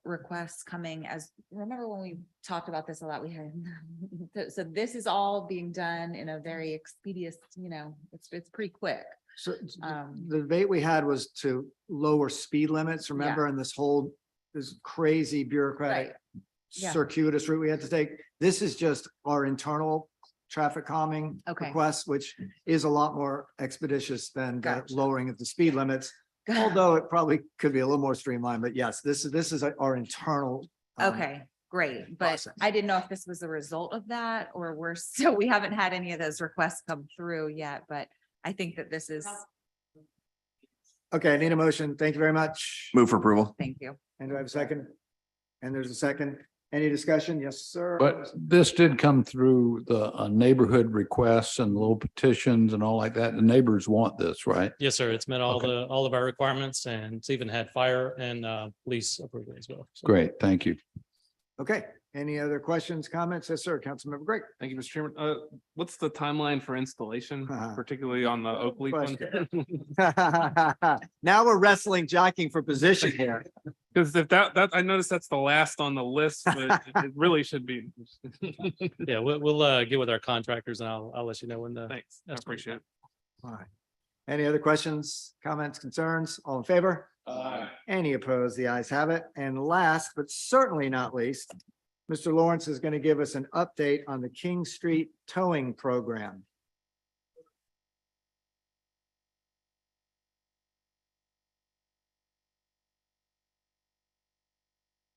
requests coming as, remember when we talked about this a lot, we had, so this is all being done in a very expeditious, it's pretty quick. So the debate we had was to lower speed limits, remember, and this crazy bureaucratic Yeah. circuitous route we had to take. This is just our internal traffic calming request, which is a lot more expeditious than the lowering of the speed limits. Although it probably could be a little more streamlined, but yes, this is our internal. Okay, great. But process. I didn't know if this was a result of that or we haven't had any of those requests come through yet, but I think that this is, Okay, I need a motion. Thank you very much. Move for approval. thank you. And do I have a second? And there's a second. Any discussion? Yes, sir. But this did come through the neighborhood requests and little petitions and all like that. The neighbors want this, right? Yes, sir. It's met all Okay. all of our requirements, and it's even had fire and police approval as well. So- Great, thank you. Okay, any other questions, comments? Yes, sir. Councilmember Greg. Thank you, Mr. Chairman. What's the timeline for installation, particularly on the Oakleaf one? Now we're wrestling, jockeying for position here. Because if that I noticed that's the last on the list, but it really should be. Yeah, we'll get with our contractors and I'll let you know when the. Thanks. I appreciate it. All right. Any other questions, comments, concerns? All in favor? Any opposed? The ayes have it. And last, but certainly not least, Mr. Lawrence is going to give us an update on the King Street towing program.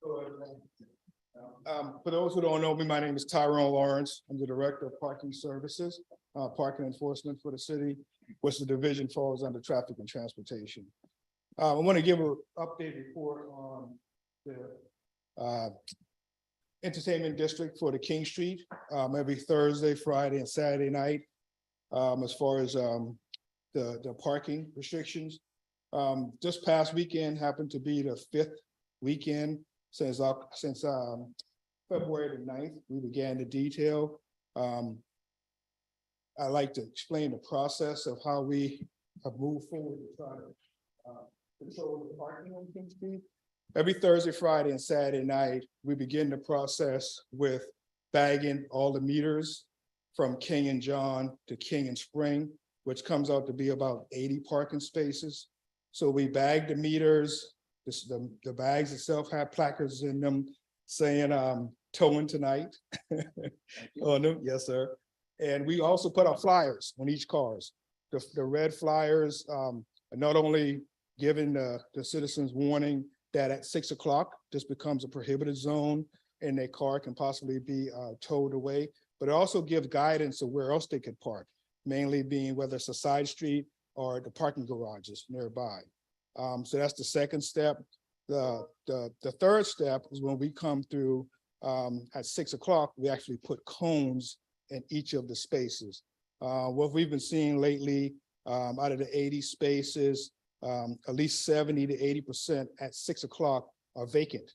For those who don't know me, my name is Tyrone Lawrence. I'm the Director of Parking Services, Parking Enforcement for the city, which the division falls under Traffic and Transportation. I want to give an update report on the entertainment district for the King Street, every Thursday, Friday, and Saturday night. As far as the parking restrictions. This past weekend happened to be the 5th weekend since February the 9th, we began the detail. I'd like to explain the process of how we have moved forward to try to control the parking on King Street. Every Thursday, Friday, and Saturday night, we begin the process with bagging all the meters from King and John to King and Spring, which comes out to be about 80 parking spaces. So we bag the meters. The bags itself have placards in them saying towing tonight on them. Yes, sir. And we also put our flyers on each cars. The red flyers are not only giving the citizens warning that at 6 o'clock, this becomes a prohibited zone and their car can possibly be towed away, but it also gives guidance of where else they could park, mainly being whether it's a side street or the parking garages nearby. So that's the second step. The third step is when we come through at 6 o'clock, we actually put cones in each of the spaces. What we've been seeing lately, out of the 80 spaces, at least 70 to 80% at 6 o'clock are vacant.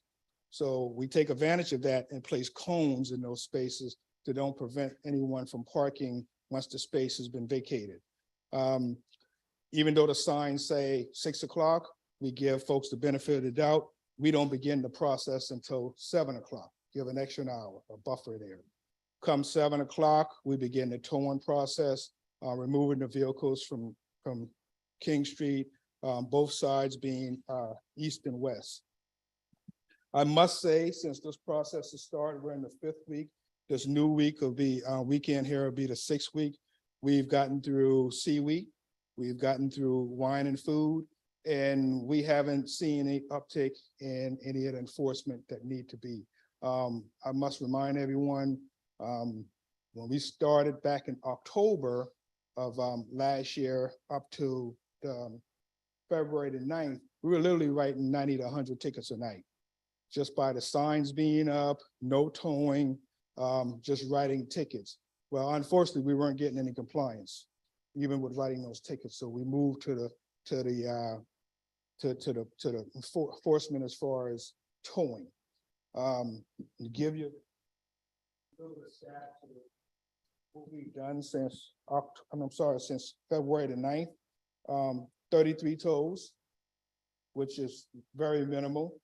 So we take advantage of that and place cones in those spaces to don't prevent anyone from parking once the space has been vacated. Even though the signs say 6 o'clock, we give folks the benefit of the doubt. We don't begin the process until 7 o'clock, give an extra hour, a buffer there. Come 7 o'clock, we begin the towing process, removing the vehicles from King Street, both sides being east and west. I must say, since this process has started, we're in the 5th week. This new week will be, weekend here will be the 6th week. We've gotten through C Week. We've gotten through wine and food, and we haven't seen any uptick in any of the enforcement that need to be. I must remind everyone, when we started back in October of last year up to February the 9th, we were literally writing 90 to 100 tickets a night. Just by the signs being up, no towing, just writing tickets. Well, unfortunately, we weren't getting any compliance, even with writing those tickets. So we moved to the enforcement as far as towing. To give you a little bit of stats of what we've done since since February the 9th, 33 tows, which is very minimal.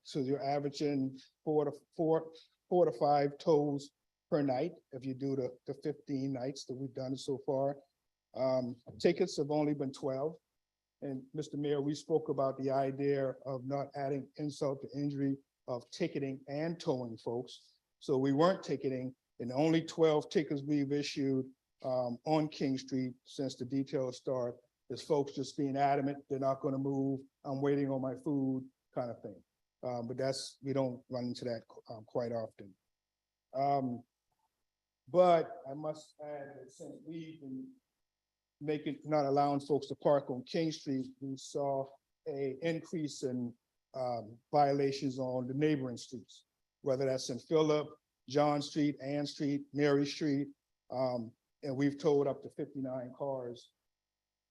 So you're averaging 4 to 5 tows per night if you do the 15 nights that we've done so far. Tickets have only been 12. And Mr. Mayor, we spoke about the idea of not adding insult to injury of ticketing and towing folks. So we weren't ticketing, and only 12 tickets we've issued on King Street since the detail start is folks just being adamant, they're not going to move, I'm waiting on my food kind of thing. But we don't run into that quite often. But I must add that since we've been not allowing folks to park on King Street, we saw an increase in violations on the neighboring streets, whether that's in Phillip, John Street, Ann Street, Mary Street, and we've towed up to 59 cars,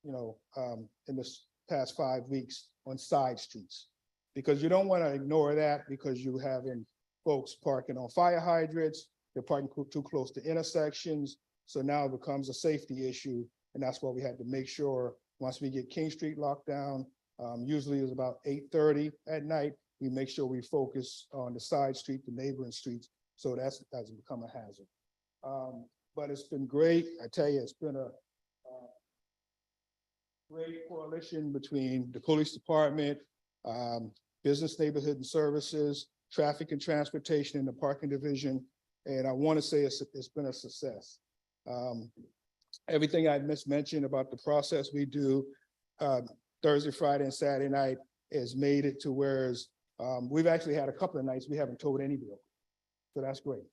in this past 5 weeks on side streets. Because you don't want to ignore that, because you having folks parking on fire hydrants, they're parking too close to intersections. So now it becomes a safety issue. And that's why we had to make sure once we get King Street locked down, usually it's about 8:30 at night, we make sure we focus on the side street, the neighboring streets. So that hasn't become a hazard. But it's been great. I tell you, it's been a great coalition between the police department, business, neighborhood and services, traffic and transportation, and the parking division. And I want to say it's been a success. Everything I mentioned about the process we do Thursday, Friday, and Saturday night has made it to where We've actually had a couple of nights we haven't towed any vehicle. So that's great,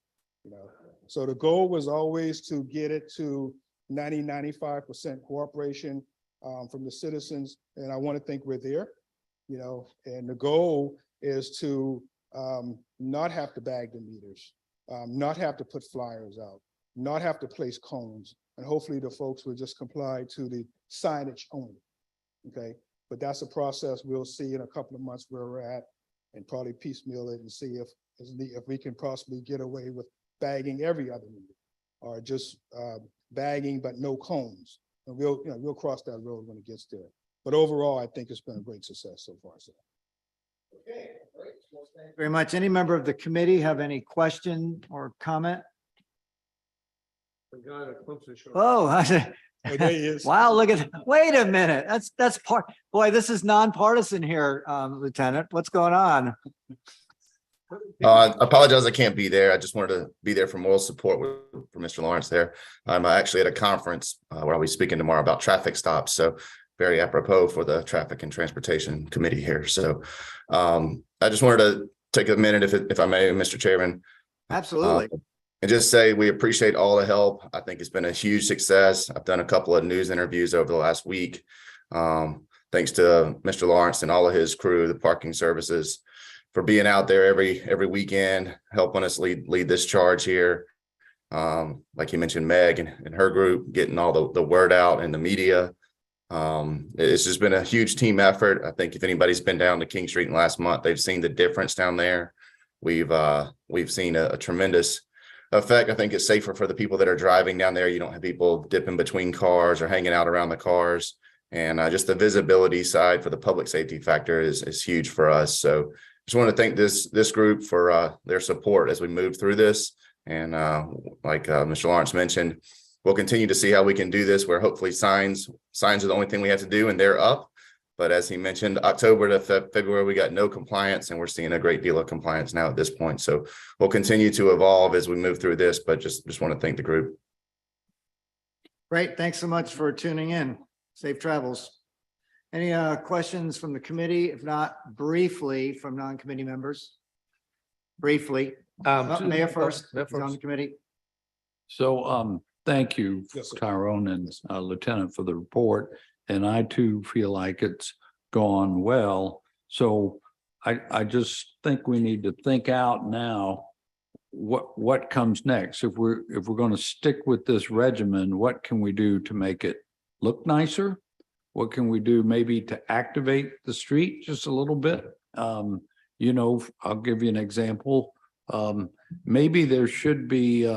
you know. So the goal was always to get it to 95% cooperation from the citizens. And I want to think we're there, you know, and the goal is to not have to bag the meters, not have to put flyers out, not have to place cones. And hopefully the folks will just comply to the signage only. Okay, but that's a process we'll see in a couple of months where we're at, and probably piecemeal it and see if we can possibly get away with bagging every other meter, or just bagging but no cones. And we'll cross that road when it gets there. But overall, I think it's been a great success so far. So. Okay, great. Well, thank you very much. Any member of the committee have any question or comment? The guy that clips it short. Oh, Oh, there he is. wow, look at, wait a minute. That's part, boy, this is nonpartisan here, Lieutenant. What's going on? I apologize, I can't be there. I just wanted to be there for moral support for Mr. Lawrence there. I'm actually at a conference where I'll be speaking tomorrow about traffic stops. So very apropos for the Traffic and Transportation Committee here. So I just wanted to take a minute, if I may, Mr. Chairman. Absolutely. And just say we appreciate all the help. I think it's been a huge success. I've done a couple of news interviews over the last week. Thanks to Mr. Lawrence and all of his crew, the parking services, for being out there every weekend, helping us lead this charge here. Like you mentioned, Meg and her group, getting all the word out in the media. It's just been a huge team effort. I think if anybody's been down to King Street in the last month, they've seen the difference down there. We've seen a tremendous effect. I think it's safer for the people that are driving down there. You don't have people dipping between cars or hanging out around the cars. And just the visibility side for the public safety factor is huge for us. So just want to thank this group for their support as we move through this. And like Mr. Lawrence mentioned, we'll continue to see how we can do this, where hopefully signs are the only thing we have to do, and they're up. But as he mentioned, October to February, we got no compliance, and we're seeing a great deal of compliance now at this point. So we'll continue to evolve as we move through this, but just want to thank the group. Great. Thanks so much for tuning in. Safe travels. Any questions from the committee? If not, briefly from non-committee members? Briefly. Mayor first, on the committee. So thank you, Yes, sir. Tyrone and Lieutenant, for the report. And I too feel like it's gone well. So I just think we need to think out now what comes next. If we're going to stick with this regimen, what can we do to make it look nicer? What can we do maybe to activate the street just a little bit? You know, I'll give you an example. Maybe there should be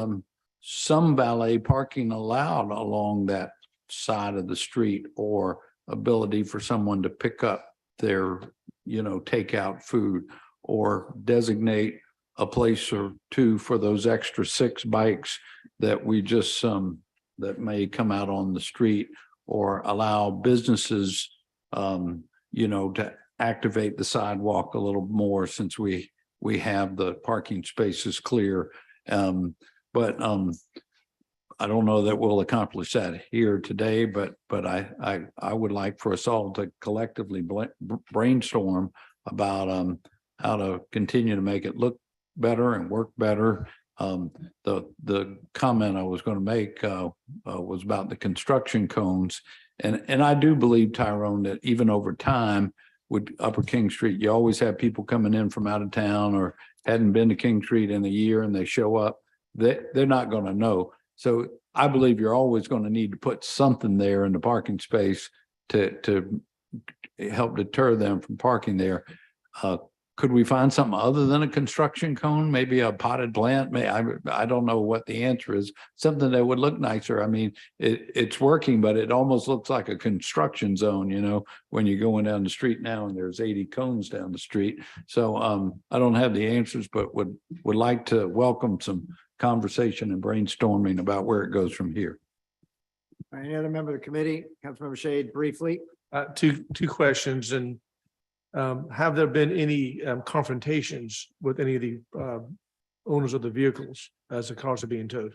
some valet parking allowed along that side of the street, or ability for someone to pick up their, takeout food, or designate a place or two for those extra 6 bikes that we just that may come out on the street, or allow businesses, to activate the sidewalk a little more, since we have the parking spaces clear. But I don't know that we'll accomplish that here today, but I would like for us all to collectively brainstorm about how to continue to make it look better and work better. The comment I was going to make was about the construction cones, and I do believe, Tyrone, that even over time with Upper King Street, you always have people coming in from out of town or hadn't been to King Street in a year, and they show up. They're not going to know. So I believe you're always going to need to put something there in the parking space to help deter them from parking there. Could we find something other than a construction cone? Maybe a potted plant? I don't know what the answer is. Something that would look nicer. I mean, it's working, but it almost looks like a construction zone, when you're going down the street now and there's 80 cones down the street. So I don't have the answers, but would like to welcome some conversation and brainstorming about where it goes from here. Any other member of the committee? Councilmember Shade, briefly. Two questions, and have there been any confrontations with any of the owners of the vehicles as the cars are being towed?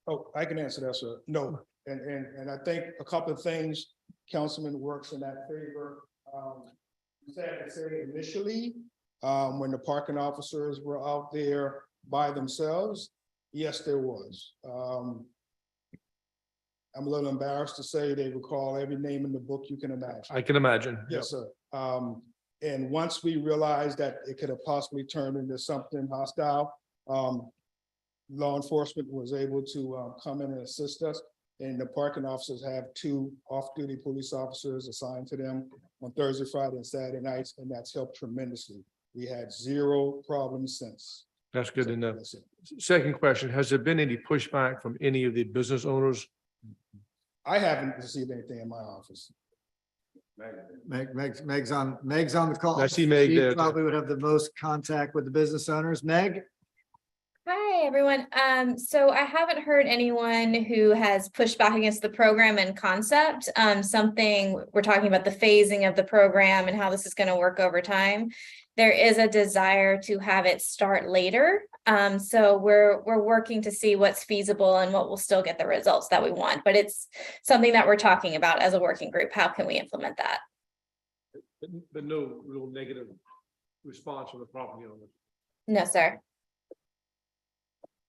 Oh, I can answer that, sir. No, and I think a couple of things, Councilman, works in that favor. Sad to say, initially, When the parking officers were out there by themselves, yes, there was. I'm a little embarrassed to say they recall every name in the book you can imagine. I can imagine. Yes, sir. And once we realized that it could have possibly turned into something hostile, law enforcement was able to come in and assist us. And the parking officers have 2 off-duty police officers assigned to them on Thursday, Friday, and Saturday nights, and that's helped tremendously. We had 0 problems since. That's good to know. That's it. Second question, has there been any pushback from any of the business owners? I haven't received anything in my office. Meg's on the call. I see Meg She there. Probably would have the most contact with the business owners. Meg? Hi, everyone. So I haven't heard anyone who has pushed back against the program and concept. Something we're talking about the phasing of the program and how this is going to work over time. There is a desire to have it start later. So we're working to see what's feasible and what will still get the results that we want. But it's something that we're talking about as a working group. How can we implement that? But no real negative response from the property owners. No, sir.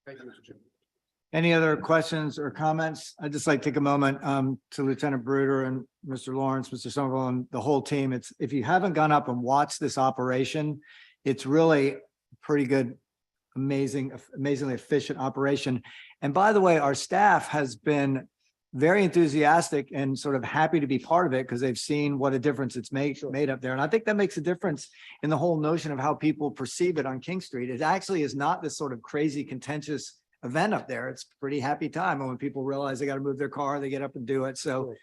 Thank you, Mr. Chairman. Any other questions or comments? I'd just like to take a moment to Lieutenant Bruder and Mr. Lawrence, Mr. Somerville, and the whole team. It's, if you haven't gone up and watched this operation, it's really pretty good, amazingly efficient operation. And by the way, our staff has been very enthusiastic and sort of happy to be part of it because they've seen what a difference it's made up there. And I think that makes a difference in the whole notion of how people perceive it on King Street. It actually is not this sort of crazy contentious event up there. It's a pretty happy time. And when people realize they got to move their car, they get up and do it. So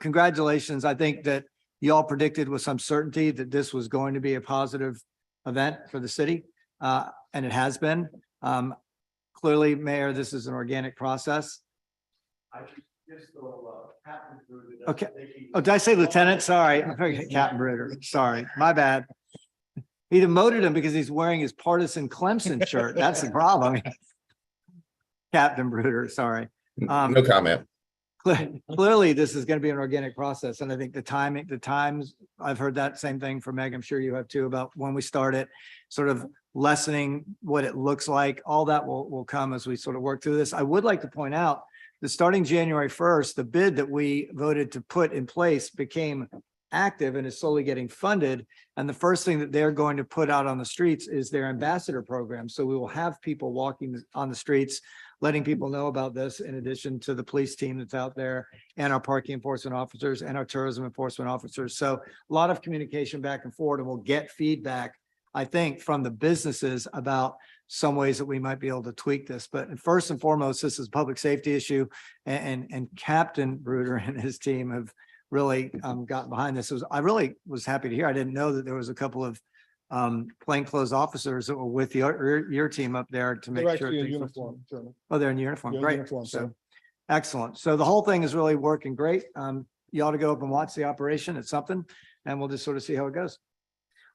congratulations. I think that you all predicted with some certainty that this was going to be a positive event for the city. And it has been. Clearly, Mayor, this is an organic process. Okay. Oh, did I say Lieutenant? Sorry. I forgot Captain Bruder. Sorry. My bad. He demoted him because he's wearing his partisan Clemson shirt. That's the problem. Captain Bruder, sorry. No comment. Clearly, this is going to be an organic process. And I think the times, I've heard that same thing from Meg. I'm sure you have too, about when we start it, sort of lessening what it looks like. All that will come as we sort of work through this. I would like to point out that starting January 1st, the bid that we voted to put in place became active and is slowly getting funded. And the first thing that they're going to put out on the streets is their ambassador program. So we will have people walking on the streets, letting people know about this, in addition to the police team that's out there and our parking enforcement officers and our tourism enforcement officers. So a lot of communication back and forth, and we'll get feedback, I think, from the businesses about some ways that we might be able to tweak this. But first and foremost, this is a public safety issue, and Captain Bruder and his team have really gotten behind this. I really was happy to hear. I didn't know that there was a couple of plainclothes officers that were with your team up there to make They're sure. actually in things were- uniform, Chairman. Oh, they're in uniform. They're in Great. uniform, So sir. excellent. So the whole thing is really working great. You ought to go up and watch the operation. It's something, and we'll just sort of see how it goes.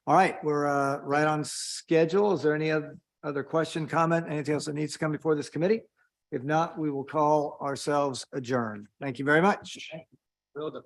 All right, we're right on schedule. Is there any other question, comment, anything else that needs to come before this committee? If not, we will call ourselves adjourned. Thank you very much.